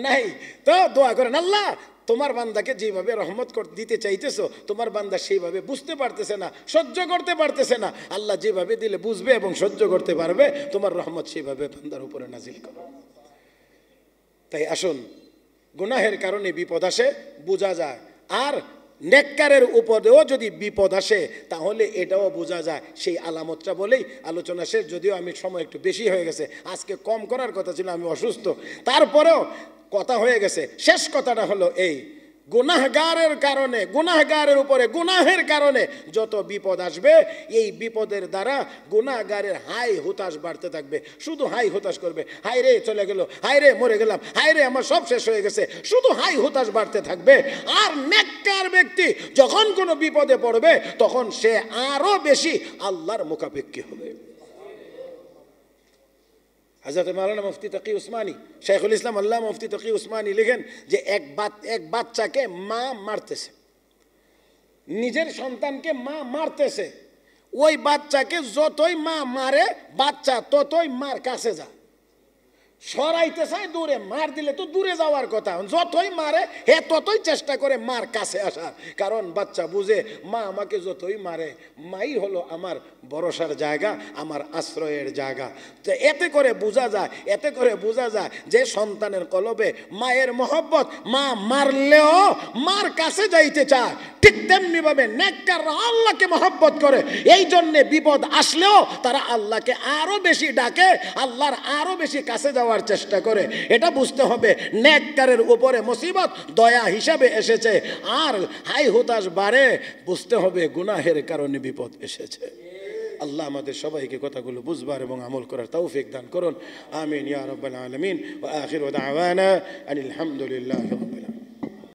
Speaker 1: নাই। তো দোয়া করেন আল্লাহ তোমার বান্দাকে যেভাবে রহমত দিতে চাইতেছো তোমার বান্দা সেইভাবে বুঝতে পারতেছে না, সহ্য করতে পারতেছে না। আল্লাহ যেভাবে দিলে বুঝবে এবং সহ্য করতে পারবে তোমার রহমত সেইভাবে বান্দার উপরে নাজিল করো। তাই আসুন, গুনাহের কারণে বিপদ আসে বোঝা যায়, আর নেককারের উপরেও যদি বিপদ আসে তাহলে এটাও বোঝা যায়। সেই আলামতটা বলেই আলোচনা শেষ, যদিও আমি সময় একটু বেশি হয়ে গেছে, আজকে কম করার কথা ছিল, আমি অসুস্থ, তারপরেও কথা হয়ে গেছে। শেষ কথাটা হলো এই, গুনাহগারের কারণে, গুনাহগারের উপরে গুনাহের কারণে যত বিপদ আসবে এই বিপদের দ্বারা গুনাহগারের হাই হুতাশ বাড়তে থাকবে, শুধু হাই হুতাশ করবে, হাই রে চলে গেল, হাই রে মরে গেলাম, হাই রে আমার সব শেষ হয়ে গেছে, শুধু হাই হুতাশ বাড়তে থাকবে। আর নেককার ব্যক্তি যখন কোনো বিপদে পড়বে তখন সে আরো বেশি আল্লাহর মুখাপেক্ষী হবে। হযরত মাওলানা মুফতি তাকি উসমানী, শাইখুল ইসলাম আল্লামা মুফতি তাকি উসমানী লিখেন যে এক বাচ্চাকে মা মারতেছে, নিজের সন্তানকে মা মারতেছে, ওই বাচ্চাকে যতই মা মারে বাচ্চা ততই মার কাছে যায়, সরাইতে চায় দূরে, মার দিলে তো দূরে যাওয়ার কথা, যতই মারে হে ততই চেষ্টা করে মার কাছে আসার, কারণ বাচ্চা বুঝে মা আমাকে যতই মারে মাই হলো আমার ভরসার জায়গা, আমার আশ্রয়ের জায়গা। তো এতে করে বোঝা যায়, এতে করে বোঝা যায় যে সন্তানের কলবে মায়ের মহব্বত, মা মারলেও মার কাছে যাইতে চায়। ঠিক তেমনি ভাবে নেককাররা আল্লাহকে মহব্বত করে, এই জন্যে বিপদ আসলেও তারা আল্লাহকে আরো বেশি ডাকে, আল্লাহর আরো বেশি কাছে যাওয়ার চেষ্টা করে। এটা বুঝতে হবে নেককারের উপরে মুসিবত দয়া হিসাবে এসেছে, আর হাই হুতাশ বাড়ে বুঝতে হবে গুনাহের কারণে বিপদ এসেছে। আল্লাহ আমাদের সবাইকে কথাগুলো বুঝবার এবং আমল করার তৌফিক দান করুন। আমিন ইয়া রাব্বাল আলামিন। ওয়া আখিরু দাওয়ানা আনিল হামদুলিল্লাহি রাব্বিল আলামিন।